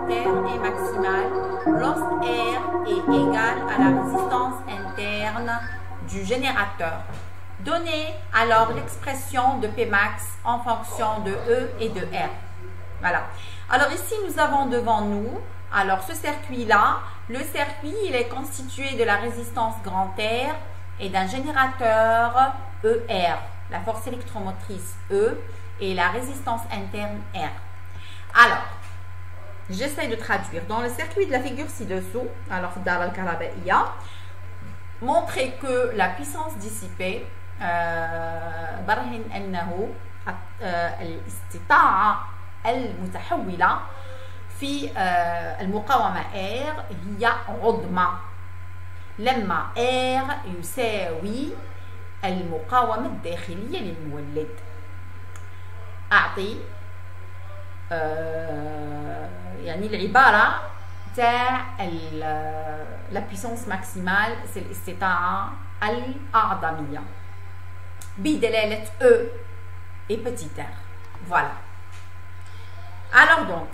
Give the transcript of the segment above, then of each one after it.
terre est maximale lorsque R est égal à la résistance interne du générateur. Donnez alors l'expression de Pmax en fonction de E et de R. Voilà. Alors ici, nous avons devant nous, alors ce circuit-là, le circuit, il est constitué de la résistance grand R et d'un générateur ER, la force électromotrice E et la résistance interne R. Alors, j'essaie de traduire. Dans le circuit de la figure ci-dessous, alors dans le Karabaiya, montrer que la puissance dissipée, برهن أنه الاستطاعة المتحولة في المقاومة R هي عظمى لما R يساوي المقاومة الداخلية للمولد. أعطي يعني العبارة تاع la puissance maximale c'est الاستطاعة الأعظمية بدلالة E et petit r. Voilà. Alors donc,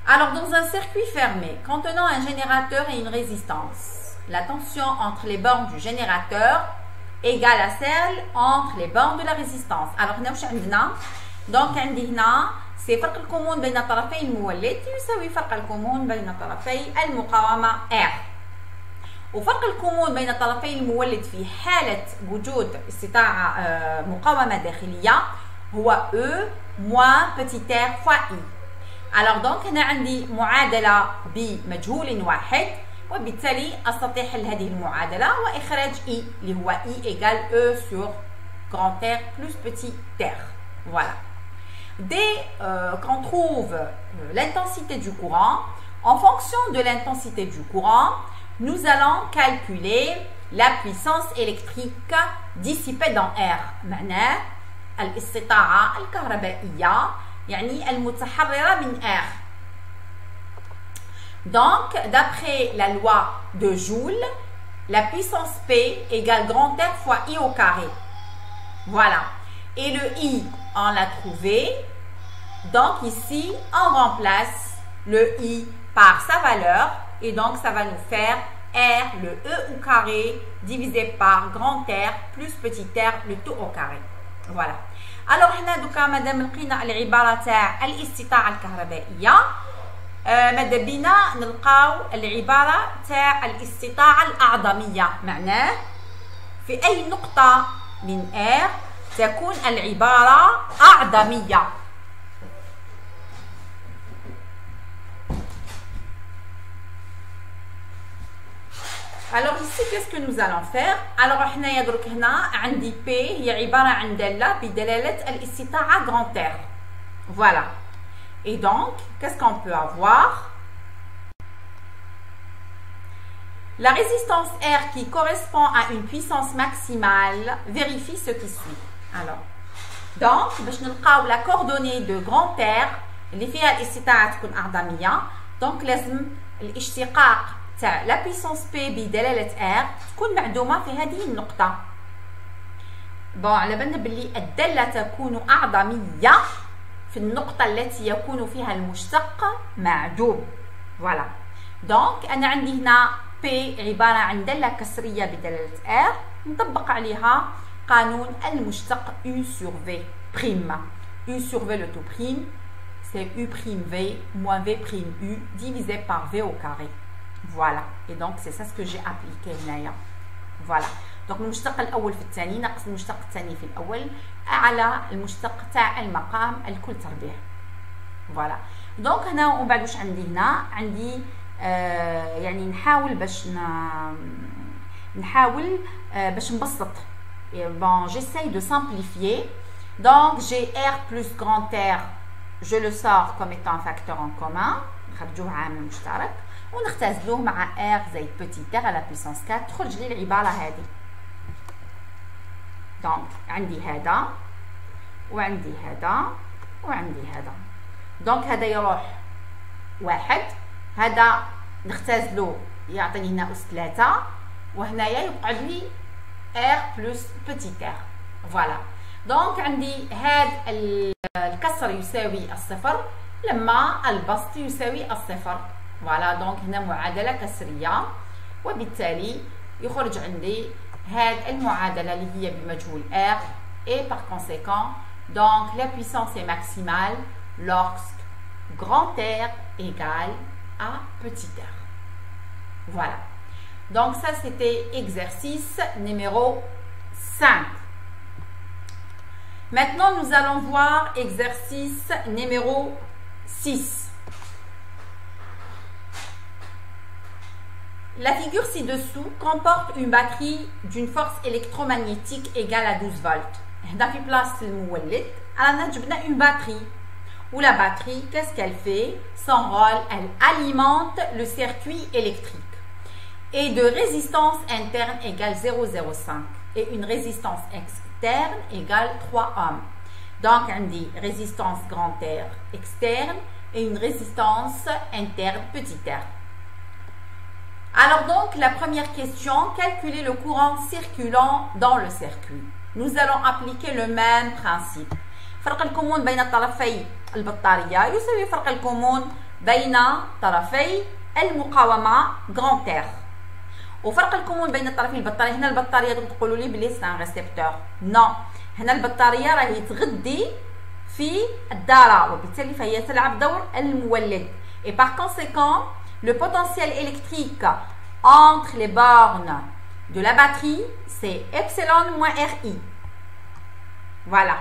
dans un circuit fermé contenant un générateur et une résistance, la tension entre les bornes du générateur égale à celle entre les bornes de la résistance. Alors, donc عندي هنا c'est فرق الكمون بين طرفي المولد يساوي فرق الكمون بين طرفي المقاومة R. وفرق الكمون بين طرفي المولد في حالة وجود استطاعة مقاومة داخلية هو E moins petit r fois I. Alors donc هنا عندي معادلة بمجهول واحد وبالتالي أستطيع حل هذه المعادلة وإخراج I اللي هو I égale E sur grand R plus petit r. Voilà. Dès qu'on trouve l'intensité du courant, en fonction de l'intensité du courant, nous allons calculer la puissance électrique dissipée dans R. معناه الاستطاعة الكهربائية يعني المتحررة من R. Donc, d'après la loi de Joule, la puissance P égale grand R fois I au carré. Voilà. Et le I, on l'a trouvé. Donc ici, on remplace le I par sa valeur. Et donc, ça va nous faire R, le E au carré, divisé par grand R plus petit r, le tout au carré. Voilà. Alors, هنا دوكا مادام لقينا العبارة تاع الاستطاعة الكهربائية ماذا بينا نلقاو العبارة تاع الاستطاعة الأعظمية. معناه في أي نقطة من R تكون العبارة أعظمية. Alors ici, qu'est-ce que nous allons faire? Alors حنايا درك هنا عندي P هي عبارة عن دالة بدلالة الاستطاعة grand R. Voilà. Et donc, qu'est-ce qu'on peut avoir? La résistance R qui correspond à une puissance maximale vérifie ce qui suit. Alors, donc, باش نلقاو la coordonnée de grand R اللي فيها الاستطاعة تكون أعظمية. Donc, لازم الاشتقاق تاع la puissance P بدلالة R تكون معدومة في هذه النقطة. بون على بالنا باللي الدالة تكون أعظمية في النقطة التي يكون فيها المشتق معدوم. فوالا. دونك أنا عندي هنا P عبارة عن دالة كسرية بدلالة R نطبق عليها قانون المشتق U sur V prime. U sur V le tout prime c'est U prime V moins V prime U divisé par V au carré. Voilà. Et donc c'est ça ce que j'ai appliqué هنايا. Voilà. Donc المشتق الأول في الثاني ناقص المشتق الثاني في الأول على المشتق تاع المقام الكل تربيع. فوالا. دونك هنا ومن بعد واش عندي هنا عندي يعني نحاول باش نبسط. Bon, j'essaye de simplifier. Donc j'ai R plus grand R, je le sors comme étant un facteur en commun. نخرجوه عامل مشترك ونختزلوه مع R زائد petit r à la puissance 4 تخرج لي العبارة هذه. دونك عندي هذا وعندي هذا وعندي هذا. دونك هذا يروح واحد، هذا نختزلو يعطيني هنا أس 3 وهنايا يقعد لي R plus petit r. Voilà. دونك عندي هاد الكسر يساوي الصفر لما البسط يساوي الصفر. فوالا دونك هنا معادلة كسرية، وبالتالي يخرج عندي هاد المعادلة اللي هي بمجهول R et par conséquent donc la puissance est maximale lorsque grand R égale à petit r. Voilà. Donc ça c'était exercice numéro 5. Maintenant nous allons voir exercice numéro 6. La figure ci-dessous comporte une batterie d'une force électromagnétique égale à 12 volts. Dans la place المولد on a une batterie. Où la batterie, qu'est-ce qu'elle fait? Son rôle, elle alimente le circuit électrique. Et de résistance interne égale 0,05 et une résistance externe égale 3 ohms. Donc on dit résistance grand R externe et une résistance interne petit r. Alors donc, la première question, calculer le courant circulant dans le circuit. Nous allons appliquer le même principe. فرق الكمون بين طرفي البطارية يساوي فرق الكمون بين طرفي المقاومة grand R. وفرق الكمون بين طرفي البطارية، هنا البطارية تقولوا لي بلي سي ان ريسبتور. نو، هنا البطارية راهي تغذي في الذرة وبالتالي فهي تلعب دور المولد. Et par conséquent, le potentiel électrique entre les bornes de la batterie, c'est epsilon moins RI. Voilà.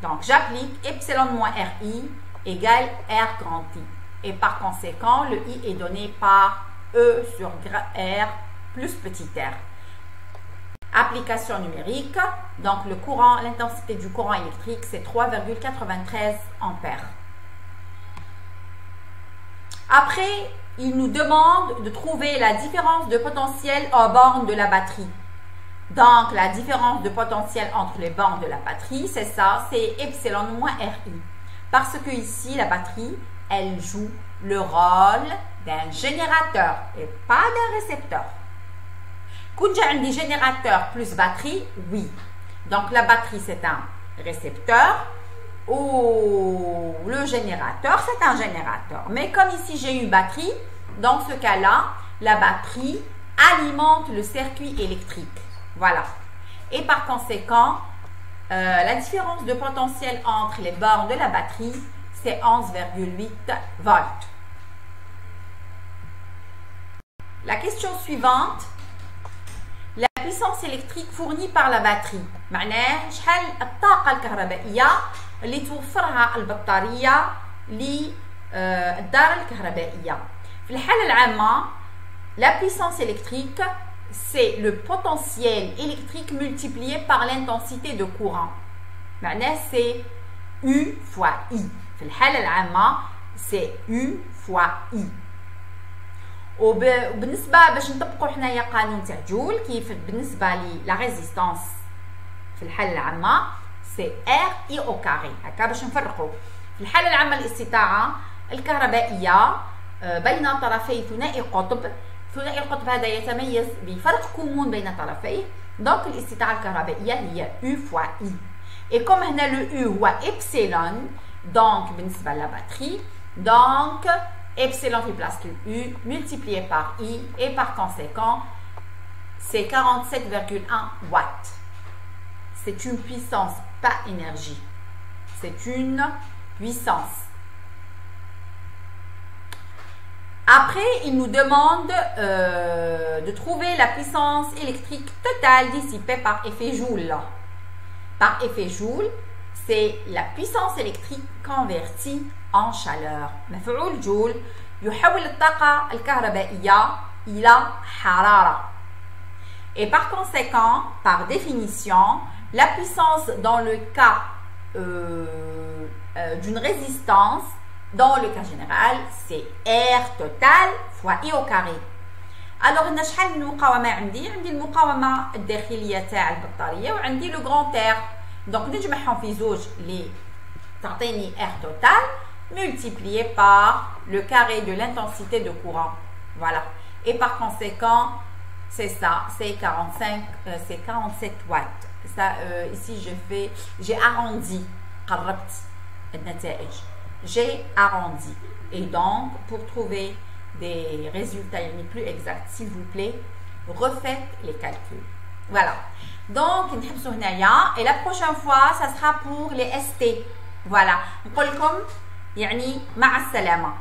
Donc, j'applique epsilon moins RI égale R grand I. Et par conséquent, le I est donné par E sur R plus petit r. Application numérique. Donc, le courant, l'intensité du courant électrique, c'est 3,93 ampères. Après, il nous demande de trouver la différence de potentiel aux bornes de la batterie. Donc, la différence de potentiel entre les bornes de la batterie, c'est ça, c'est epsilon moins RI. Parce que ici, la batterie, elle joue le rôle d'un générateur et pas d'un récepteur. Quand j'ai un générateur plus batterie, oui. Donc, la batterie, c'est un récepteur. Ou le générateur, c'est un générateur. Mais comme ici, j'ai une batterie, dans ce cas-là, la batterie alimente le circuit électrique. Voilà. Et par conséquent, la différence de potentiel entre les bornes de la batterie, c'est 11,8 volts. La question suivante. La puissance électrique fournie par la batterie. معناه شحال الطاقة الكهربائية اللي توفرها البطارية للدارة الكهربائية. في الحالة العامة la puissance électrique c'est le potentiel électrique multiplié par l'intensité de courant. معناه c'est U fois I. في الحالة العامة c'est U fois I. وبالنسبة باش نطبقوا حنايا قانون تاع جول كيف بالنسبة لا ريزيستانس في الحالة العامة سي ار اي او كاري. هكا باش نفرقوا في الحالة العامة الاستطاعة الكهربائية بين طرفي ثنائي قطب. ثنائي القطب هذا يتميز بفرق كمون بين طرفيه. دونك الاستطاعة الكهربائية هي U fois I. Et comme هنا le U هو epsilon donc بالنسبة لا batterie donc epsilon fait place que U multiplié par I et par conséquent c'est 47,1 watts. C'est une puissance, pas énergie. C'est une puissance. Après, il nous demande de trouver la puissance électrique totale dissipée par effet Joule. Par effet Joule, c'est la puissance électrique convertie en chaleur. مفعول جول يحول الطاقة الكهربائية إلى حرارة. Et par conséquent, par définition, la puissance dans le cas d'une résistance, dans le cas général, c'est R total fois I au carré. Alors, هنا شحال من المقاومة عندي؟ عندي المقاومة الداخلية تاع البطارية وعندي لو غران R. Donc, نجمعهم في زوج اللي تعطيني R total multiplié par le carré de l'intensité de courant. Voilà. Et par conséquent, c'est ça, c'est 47 watts. ça, ici j'ai arrondi. J'ai arrondi. Et donc, pour trouver des résultats plus exacts, s'il vous plaît, refaites les calculs. Voilà. Donc, et la prochaine fois, ça sera pour les ST. Voilà. نقول لكم يعني مع السلامة.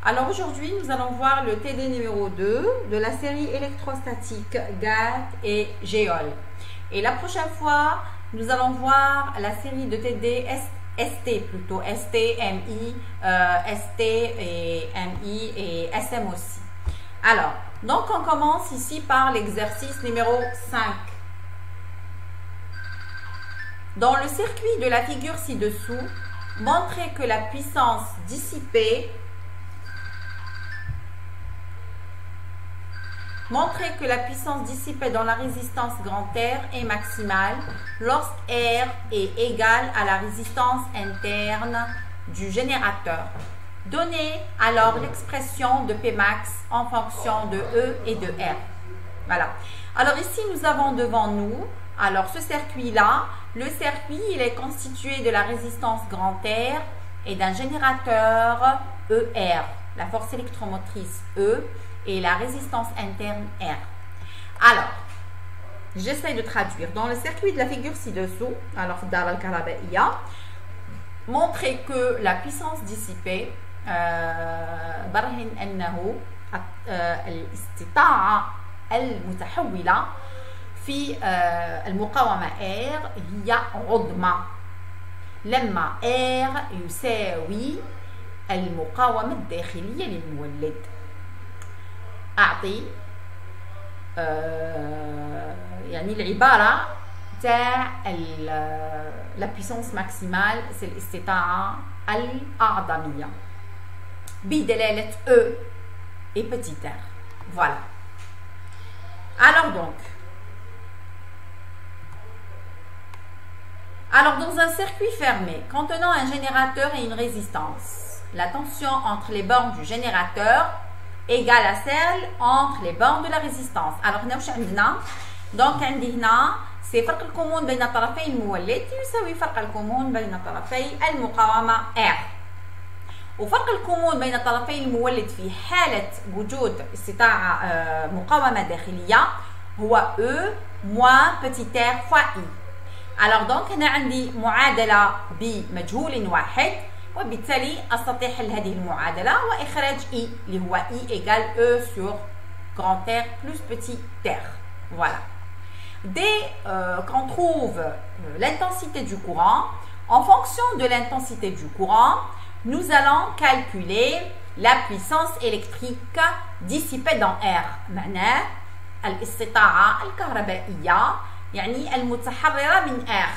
Alors aujourd'hui, nous allons voir le TD numéro 2 de la série électrostatique GAT et GEOL. Et la prochaine fois, nous allons voir la série de TD ST plutôt, ST, MI, ST et MI et SM aussi. Alors, donc on commence ici par l'exercice numéro 5. Dans le circuit de la figure ci-dessous, montrez que la puissance dissipée dans la résistance grand R est maximale lorsque R est égal à la résistance interne du générateur. Donnez alors l'expression de Pmax en fonction de E et de R. Voilà. Alors ici, nous avons devant nous, alors ce circuit-là, le circuit, il est constitué de la résistance grand R et d'un générateur ER, la force électromotrice E et la résistance interne R. Alors, j'essaie de traduire. Dans le circuit de la figure ci-dessous, alors Dar al-Karabaiya, montrez que la puissance dissipée, برهن أنه الاستطاعة المتحولة في المقاومة R هي عظمى لما R يساوي المقاومة الداخلية للمولد. أعطي يعني العبارة تاع la puissance maximale c'est الاستطاعة الأعظمية بدلالة E et petit r. Voilà. Alors dans un circuit fermé contenant un générateur et une résistance, la tension entre les bornes du générateur égale à celle entre les bornes de la résistance. Alors, donc عندي هنا c'est فرق الكمون بين طرفي المولد يساوي فرق الكمون بين طرفي المقاومة R. وفرق الكمون بين طرفي المولد في حالة وجود استطاعة مقاومة داخلية هو E moins petit r fois I. Alors donc هنا عندي معادلة بمجهول واحد وبالتالي أستطيع حل هذه المعادلة وإخراج I اللي هو I égale E sur grand R plus petit r. Voilà. Dès qu'on trouve l'intensité du courant, en fonction de l'intensité du courant, nous allons calculer la puissance électrique dissipée dans R. معناه الاستطاعة الكهربائية يعني المتحررة من R.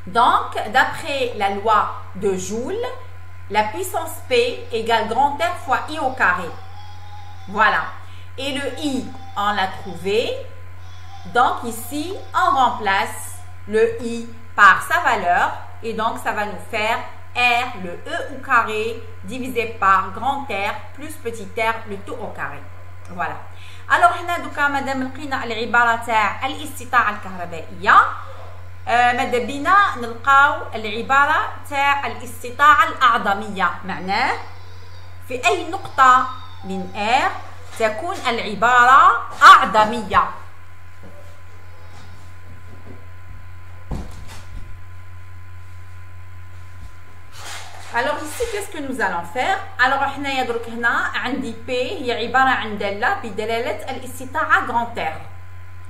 Donc, d'après la loi de Joule, la puissance P égale grand R fois I au carré. Voilà. Et le I, on l'a trouvé. Donc ici, on remplace le I par sa valeur. Et donc, ça va nous faire R, le E au carré, divisé par grand R plus petit r, le tout au carré. Voilà. الوغ حنا دوكا مادام لقينا العباره تاع الاستطاعه الكهربائيه ماذا بينا نلقاو العباره تاع الاستطاعه الاعظميه. معناه في اي نقطه من R تكون العباره اعظميه. Alors ici, qu'est-ce que nous allons faire? Alors, حنايا درك هنا عندي P هي عبارة عن دالة بدلالة الاستطاعة grand R.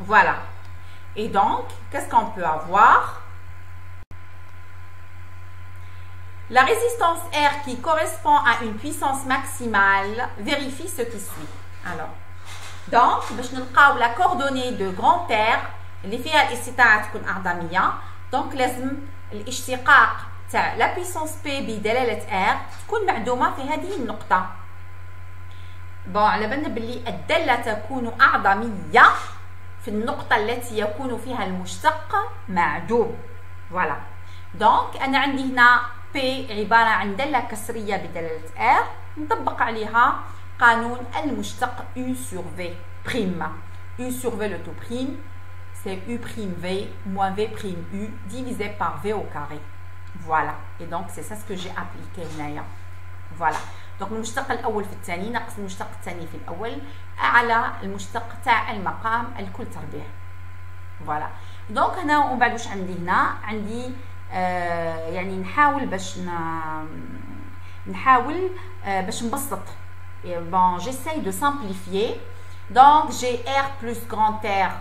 Voilà. Et donc, qu'est-ce qu'on peut avoir? La résistance R qui correspond à une puissance maximale vérifie ce qui suit. Alors, donc, باش نلقاو la coordonnée de grand R اللي فيها الاستطاعة تكون أعظمية. Donc, لازم الاشتقاق تاع لا بيسونس بي بدلاله ار تكون معدومه في هذه النقطه. بون على بالنا باللي الداله تكون اعظميه في النقطه التي يكون فيها المشتق معدوم. فوالا دونك انا عندي هنا بي عباره عن داله كسريه بدلاله ار نطبق عليها قانون المشتق U sur V prime. U sur V le tout prime c'est U prime V moins V prime U divisé par V au carré. Voilà. Et donc, c'est ça ce que j'ai appliqué هنايا. Voilà. Donc, المشتق الأول في الثاني ناقص المشتق الثاني في الأول على المشتق تاع المقام الكل تربيع. Voilà. Donc, هنا ومن بعد واش عندي هنا؟ عندي يعني نحاول باش نبسط. Bon, j'essaye de simplifier. Donc, j'ai R plus grand R,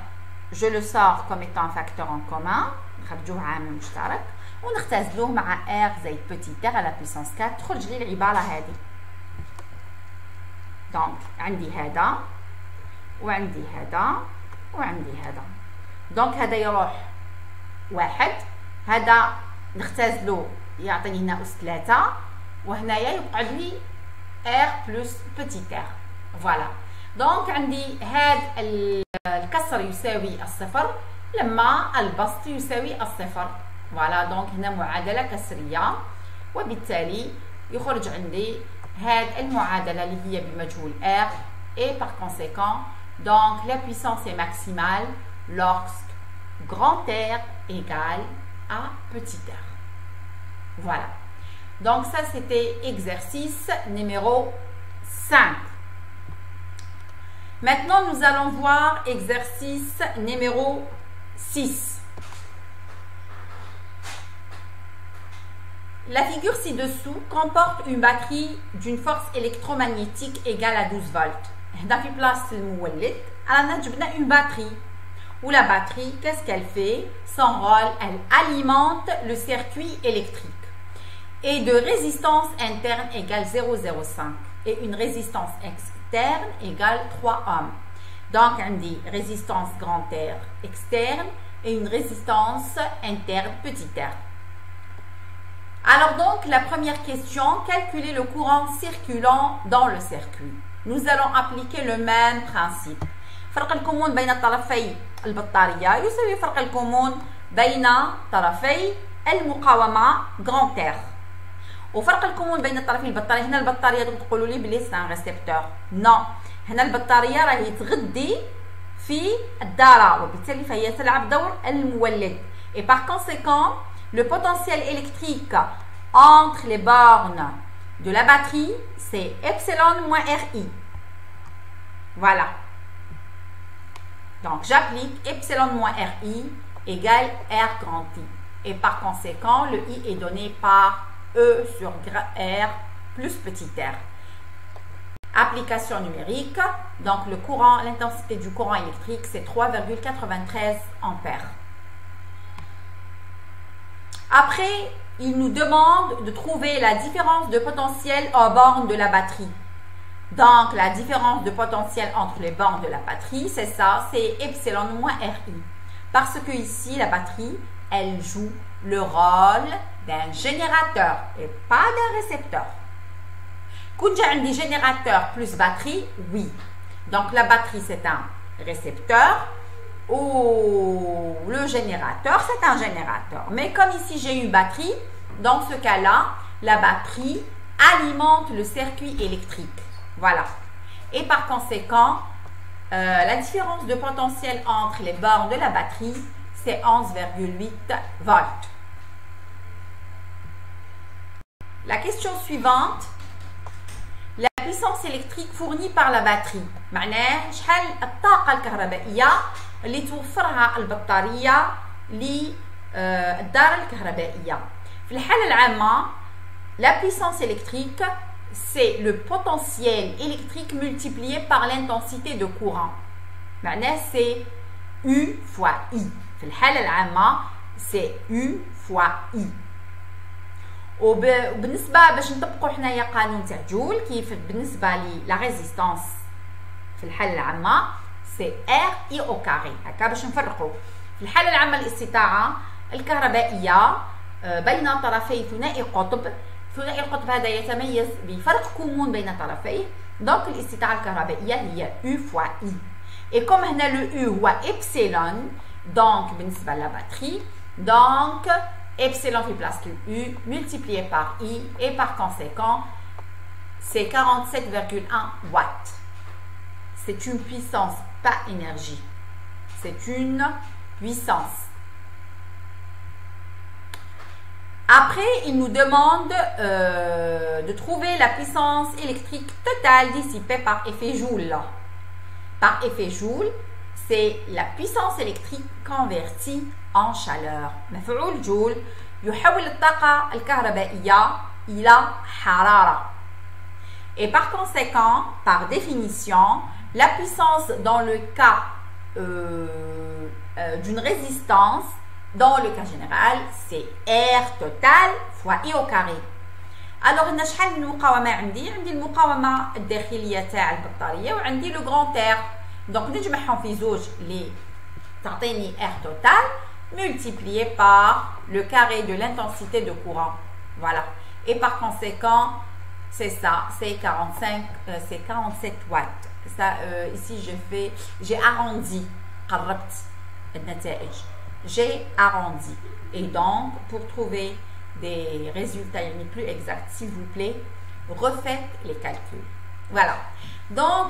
je le sors comme étant un facteur en commun. نخرجوه عامل مشترك. ونختزلوه مع R زائد بوتي R على بيسونس 4 تخرج لي العبارة هذه. دونك عندي هذا وعندي هذا وعندي هذا. دونك هذا يروح واحد، هذا نختزلو يعطيني هنا أس 3 وهنايا يقعد لي R بلس بوتي R. فوالا دونك عندي هذا الكسر يساوي الصفر لما البسط يساوي الصفر. فوالا دونك هنا معادلة كسرية وبالتالي يخرج عندي هذه المعادلة اللي هي بمجهول R et par conséquent donc la puissance est maximale lorsque grand R égale à petit r. Voilà. Donc ça c'était exercice numéro 5. Maintenant nous allons voir exercice numéro 6. La figure ci-dessous comporte une batterie d'une force électromagnétique égale à 12 volts. هنا في بلاصة المولد رانا جبنا une batterie. Où la batterie, qu'est-ce qu'elle fait? Son rôle, elle alimente le circuit électrique. Et de résistance interne égale 0,05. Et une résistance externe égale 3 ohms. Donc, on dit résistance grand R externe et une résistance interne petit r. Alors donc, la première question, calculer le courant circulant dans le circuit. Nous allons appliquer le même principe. فرق الكمون بين طرفي البطارية يساوي فرق الكمون بين طرفي المقاومة grand R. وفرق الكمون بين طرفي البطارية، هنا البطارية تقولوا لي بلي سي ان ريسبتور. نو، هنا البطارية راهي تغذي في الدارة وبالتالي فهي تلعب دور المولد. Et par conséquent, le potentiel électrique entre les bornes de la batterie, c'est epsilon moins RI. Voilà. Donc, j'applique epsilon moins RI égale R grand I. Et par conséquent, le I est donné par E sur R plus petit r. Application numérique. Donc, le courant, l'intensité du courant électrique, c'est 3,93 ampères. Après, il nous demande de trouver la différence de potentiel aux bornes de la batterie. Donc, la différence de potentiel entre les bornes de la batterie, c'est ça, c'est epsilon moins RI. Parce que ici, la batterie, elle joue le rôle d'un générateur et pas d'un récepteur. Quand j'ai un générateur plus batterie, oui. Donc, la batterie, c'est un récepteur. Ou le générateur, c'est un générateur. Mais comme ici, j'ai une batterie, dans ce cas-là, la batterie alimente le circuit électrique. Voilà. Et par conséquent, la différence de potentiel entre les bornes de la batterie, c'est 11,8 volts. La question suivante, la puissance électrique fournie par la batterie. معناه شحال الطاقة الكهربائية اللي توفرها البطارية للدار الكهربائية. في الحالة العامة la puissance électrique c'est le potentiel électrique multiplié par l'intensité de courant. معناه c'est U fois I. في الحالة العامة c'est U fois I. وبالنسبة باش نطبقوا حنايا قانون تاع جول كيف بالنسبة لا ريزيستانس في الحالة العامة سي ار اي او كاري. هكا باش نفرقوا في الحالة العامة الاستطاعة الكهربائية بين طرفي ثنائي قطب. ثنائي القطب هذا يتميز بفرق كمون بين طرفيه. دونك الاستطاعة الكهربائية هي U fois I. Et comme هنا le U هو إبسيلون donc بالنسبة لا باتري donc epsilon fait place que U multiplié par I et par conséquent c'est 47,1 watts. C'est une puissance, pas énergie. C'est une puissance. Après, il nous demande de trouver la puissance électrique totale dissipée par effet Joule. Par effet Joule, c'est la puissance électrique convertie en chaleur. مفعول جول يحول الطاقة الكهربائية إلى حرارة. Et par conséquent, par définition, la puissance dans le cas d'une résistance, dans le cas général, c'est R total fois I au carré. Alors, هنا شحال من مقاومة عندي المقاومة الداخلية تاع البطارية وعندي لو غران R. Donc نجمعهم في زوج اللي تعطيني R total multiplié par le carré de l'intensité de courant. Voilà. Et par conséquent, c'est ça, c'est 47 watts. Ça, ici, j'ai arrondi. J'ai arrondi. Et donc, pour trouver des résultats plus exacts, s'il vous plaît, refaites les calculs. Voilà. Donc,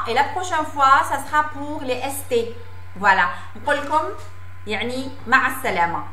et la prochaine fois, ça sera pour les ST. Voilà. نقول لكم يعني مع السلامة.